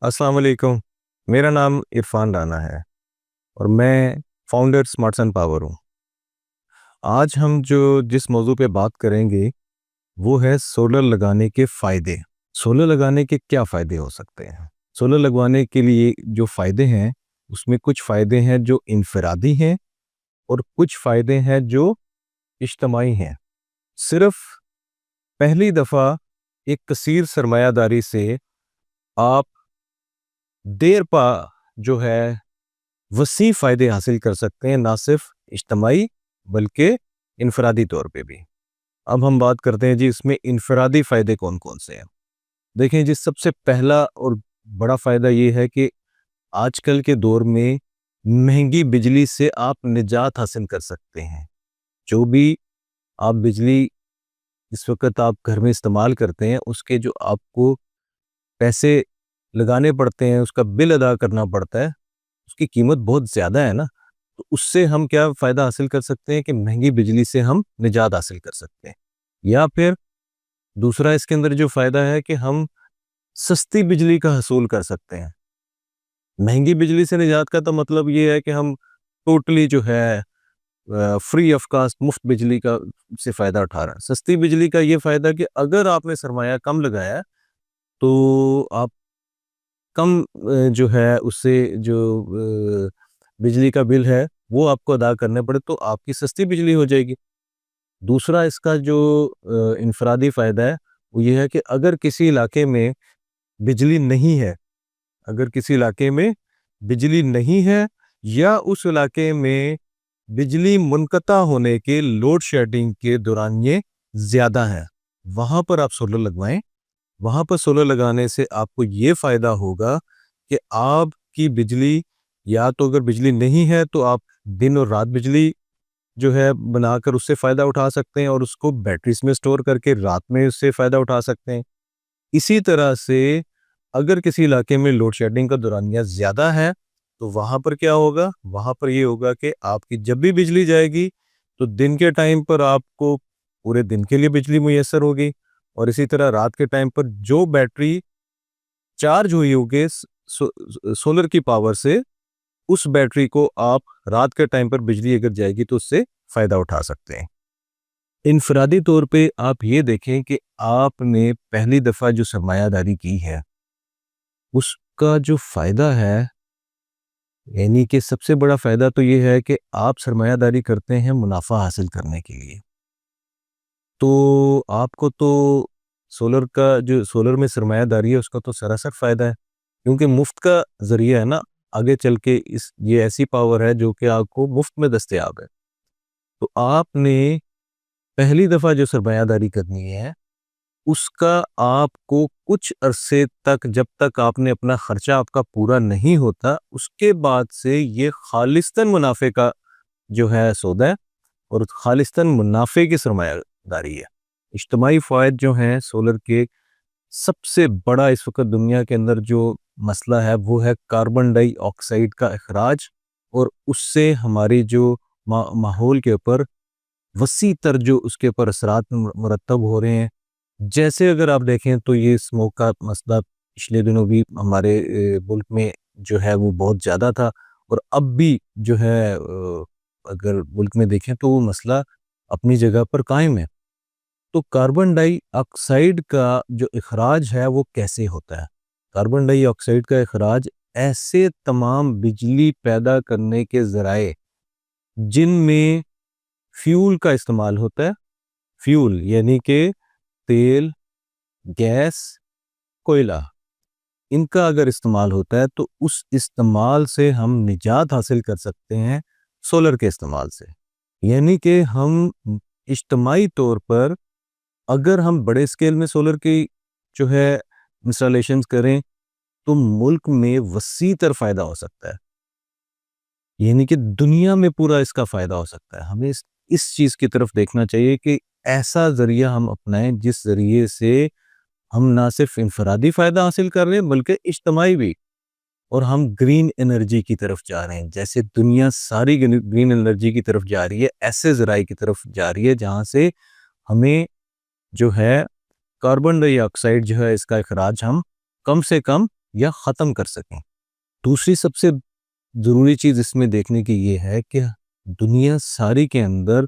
अस्सलाम वालेकुम। मेरा नाम इरफान राना है और मैं फाउंडर स्मार्ट सन पावर हूँ। आज हम जिस मौजू पे बात करेंगे वो है सोलर लगाने के फ़ायदे। सोलर लगाने के क्या फ़ायदे हो सकते हैं? सोलर लगवाने के लिए जो फ़ायदे हैं उसमें कुछ फ़ायदे हैं जो इनफरादी हैं और कुछ फ़ायदे हैं जो इज्तमाई हैं। सिर्फ पहली दफ़ा एक कसीर सरमायादारी से आप देर पा जो है वसी फ़ायदे हासिल कर सकते हैं, ना सिर्फ इज्तमाई बल्कि इनफरादी तौर पे भी। अब हम बात करते हैं जी इसमें इनफरादी फ़ायदे कौन-कौन से हैं। देखें जी, सबसे पहला और बड़ा फ़ायदा ये है कि आजकल के दौर में महंगी बिजली से आप निजात हासिल कर सकते हैं। जो भी आप बिजली इस वक़्त आप घर में इस्तेमाल करते हैं, उसके जो आपको पैसे लगाने पड़ते हैं, उसका बिल अदा करना पड़ता है, उसकी कीमत बहुत ज़्यादा है ना, तो उससे हम क्या फ़ायदा हासिल कर सकते हैं कि महंगी बिजली से हम निजात हासिल कर सकते हैं। या फिर दूसरा इसके अंदर जो फ़ायदा है कि हम सस्ती बिजली का हसूल कर सकते हैं। महंगी बिजली से निजात का तो मतलब ये है कि हम टोटली जो है फ्री ऑफ कॉस्ट मुफ्त बिजली का से फ़ायदा उठा रहे हैं। सस्ती बिजली का ये फ़ायदा कि अगर आपने सरमाया कम लगाया है, तो आप कम जो है उससे जो बिजली का बिल है वो आपको अदा करने पड़े तो आपकी सस्ती बिजली हो जाएगी। दूसरा इसका जो इनफरादी फ़ायदा है वो ये है कि अगर किसी इलाके में बिजली नहीं है, अगर किसी इलाके में बिजली नहीं है या उस इलाके में बिजली मुनक़ता होने के लोड शेडिंग के दौरानिये ज़्यादा है, वहाँ पर आप सोलर लगवाएँ। वहाँ पर सोलर लगाने से आपको ये फ़ायदा होगा कि आपकी बिजली या तो अगर बिजली नहीं है तो आप दिन और रात बिजली जो है बनाकर उससे फ़ायदा उठा सकते हैं और उसको बैटरीज़ में स्टोर करके रात में उससे फ़ायदा उठा सकते हैं। इसी तरह से अगर किसी इलाके में लोड शेडिंग का दौरानिया ज़्यादा है, तो वहाँ पर क्या होगा? वहाँ पर ये होगा कि आपकी जब भी बिजली जाएगी, तो दिन के टाइम पर आपको पूरे दिन के लिए बिजली मुयस्सर होगी और इसी तरह रात के टाइम पर जो बैटरी चार्ज हुई होगी सोलर की पावर से, उस बैटरी को आप रात के टाइम पर बिजली अगर जाएगी तो उससे फ़ायदा उठा सकते हैं। इनफरादी तौर पे आप ये देखें कि आपने पहली दफ़ा जो सरमायादारी की है, उसका जो फ़ायदा है, यानी कि सबसे बड़ा फ़ायदा तो ये है कि आप सरमायादारी करते हैं मुनाफ़ा हासिल करने के लिए। तो आपको तो सोलर में सरमायादारी है उसका तो सरासर फ़ायदा है, क्योंकि मुफ़्त का ज़रिया है ना, आगे चल के ये ऐसी पावर है जो कि आपको मुफ़्त में दस्तयाब है। तो आपने पहली दफ़ा जो सरमायादारी करनी है, उसका आपको कुछ अरसे तक जब तक आपने अपना खर्चा आपका पूरा नहीं होता, उसके बाद से ये खालिस्तन मुनाफ़े का जो है सौदा है और खालिस्तन मुनाफ़े की सरमायादारी है। इज्तिमाई फ़वाइद जो हैं सोलर के, सबसे बड़ा इस वक़्त दुनिया के अंदर जो मसला है वो है कार्बन डाइऑक्साइड का इखराज और उससे हमारी जो माहौल के ऊपर वसी तर जो उसके ऊपर असरात मुरतब हो रहे हैं। जैसे अगर आप देखें तो ये स्मोक का मसला पिछले दिनों भी हमारे मुल्क में जो है वो बहुत ज़्यादा था और अब भी जो है अगर मुल्क में देखें तो वो मसला अपनी जगह पर कायम है। तो कार्बन डाइऑक्साइड का जो इखराज है वो कैसे होता है? कार्बन डाइऑक्साइड का इखराज ऐसे तमाम बिजली पैदा करने के ज़राए जिनमें फ्यूल का इस्तेमाल होता है, फ्यूल यानी कि तेल, गैस, कोयला, इनका अगर इस्तेमाल होता है तो उस इस्तेमाल से हम निजात हासिल कर सकते हैं सोलर के इस्तेमाल से। यानी कि हम इज्तिमाई तौर पर अगर हम बड़े स्केल में सोलर की जो है इंस्टॉलेशंस करें तो मुल्क में वसी तर फ़ायदा हो सकता है। यानी कि दुनिया में पूरा इसका फ़ायदा हो सकता है। हमें इस चीज़ की तरफ देखना चाहिए कि ऐसा ज़रिया हम अपनाएँ जिस ज़रिए से हम ना सिर्फ इनफरादी फ़ायदा हासिल कर रहे हैं बल्कि इज्तिमाई भी, और हम ग्रीन एनर्जी की तरफ जा रहे हैं। जैसे दुनिया सारी ग्रीन एनर्जी की तरफ जा रही है, ऐसे ज़राए की तरफ जा रही है जहाँ से हमें जो है कार्बन डाइऑक्साइड जो है इसका इखराज हम कम से कम یا ختم کر سکیں۔ دوسری سب سے ضروری چیز اس میں دیکھنے کی یہ ہے کہ دنیا ساری کے اندر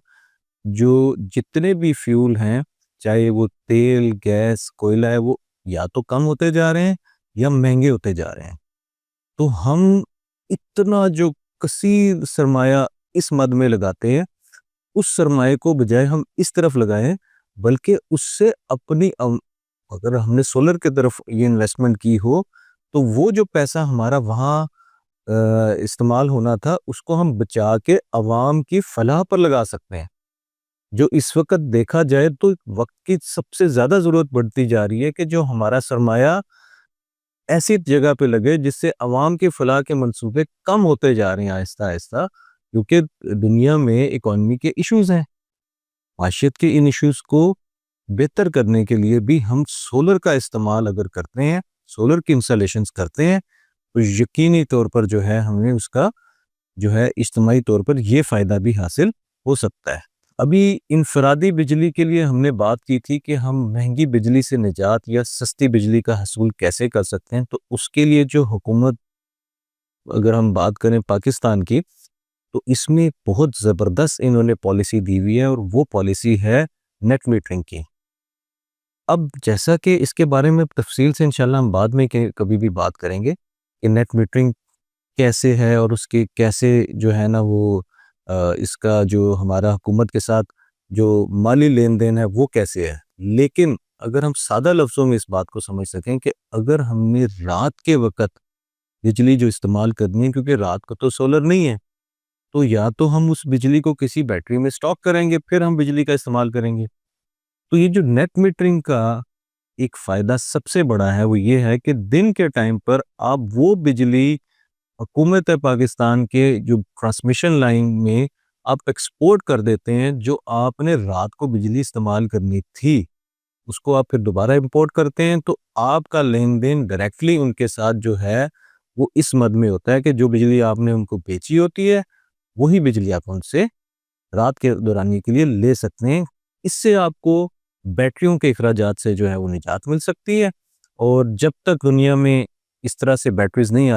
جو جتنے بھی فیول ہیں، چاہے وہ تیل، گیس، کوئلہ ہے، وہ یا تو کم ہوتے جا رہے ہیں یا مہنگے ہوتے جا رہے ہیں۔ تو ہم اتنا جو کثیر سرمایہ اس مد میں لگاتے ہیں، اس سرمایہ کو بجائے ہم اس طرف لگائیں، بلکہ اس سے اپنی اگر ہم نے سولر کی طرف یہ انویسٹمنٹ کی ہو تو وہ جو پیسہ ہمارا وہاں استعمال ہونا تھا اس کو ہم بچا کے عوام کی فلاح پر لگا سکتے ہیں۔ جو اس وقت دیکھا جائے تو وقت کی سب سے زیادہ ضرورت بڑھتی جا رہی ہے کہ جو ہمارا سرمایہ ایسی جگہ پہ لگے جس سے عوام کی فلاح کے منصوبے کم ہوتے جا رہے ہیں آہستہ آہستہ، کیونکہ دنیا میں اکانومی کے ایشوز ہیں۔ معیشت کے ان ایشوز کو بہتر کرنے کے لیے بھی ہم سولر کا استعمال اگر کرتے ہیں، سولر کی انسٹالیشنز کرتے ہیں، تو یقینی طور پر جو ہے ہمیں اس کا جو ہے اجتماعی طور پر یہ فائدہ بھی حاصل ہو سکتا ہے۔ ابھی انفرادی بجلی کے لیے ہم نے بات کی تھی کہ ہم مہنگی بجلی سے نجات یا سستی بجلی کا حصول کیسے کر سکتے ہیں، تو اس کے لیے جو حکومت اگر ہم بات کریں پاکستان کی، تو اس میں بہت زبردست انہوں نے پالیسی دی ہوئی ہے، اور وہ پالیسی ہے نیٹ میٹرنگ کی۔ اب جیسا کہ اس کے بارے میں تفصیل سے انشاءاللہ ہم بعد میں کبھی بھی بات کریں گے کہ نیٹ میٹرنگ کیسے ہے اور اس کے کیسے جو ہے نا وہ اس کا جو ہمارا حکومت کے ساتھ جو مالی لین دین ہے وہ کیسے ہے۔ لیکن اگر ہم سادہ لفظوں میں اس بات کو سمجھ سکیں کہ اگر ہم نے رات کے وقت بجلی جو استعمال کرنی ہے، کیونکہ رات کو تو سولر نہیں ہے، تو یا تو ہم اس بجلی کو کسی بیٹری میں سٹاک کریں گے، پھر ہم بجلی کا استعمال کریں گے۔ تو یہ جو نیٹ میٹرنگ کا ایک فائدہ سب سے بڑا ہے وہ یہ ہے کہ دن کے ٹائم پر آپ وہ بجلی حکومت پاکستان کے جو ٹرانسمیشن لائن میں آپ ایکسپورٹ کر دیتے ہیں، جو آپ نے رات کو بجلی استعمال کرنی تھی اس کو آپ پھر دوبارہ امپورٹ کرتے ہیں، تو آپ کا لین دین ڈائریکٹلی ان کے ساتھ جو ہے وہ اس مد میں ہوتا ہے کہ جو بجلی آپ نے ان کو بیچی ہوتی ہے وہی بجلی آپ ان سے رات کے دورانیے کے لیے لے سکتے ہیں۔ اس سے آپ کو بیٹریوں کے اخراجات سے جو ہے وہ نجات مل سکتی ہے، اور جب تک دنیا میں اس طرح سے بیٹریز نہیں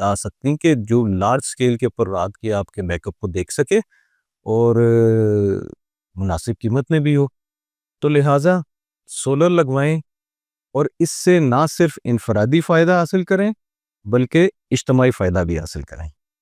آ سکتی کہ جو لارج سکیل کے اوپر رات کے آپ کے بیک اپ کو دیکھ سکے اور مناسب قیمت میں بھی ہو، تو لہٰذا سولر لگوائیں اور اس سے نہ صرف انفرادی فائدہ حاصل کریں بلکہ اجتماعی فائدہ بھی حاصل کریں۔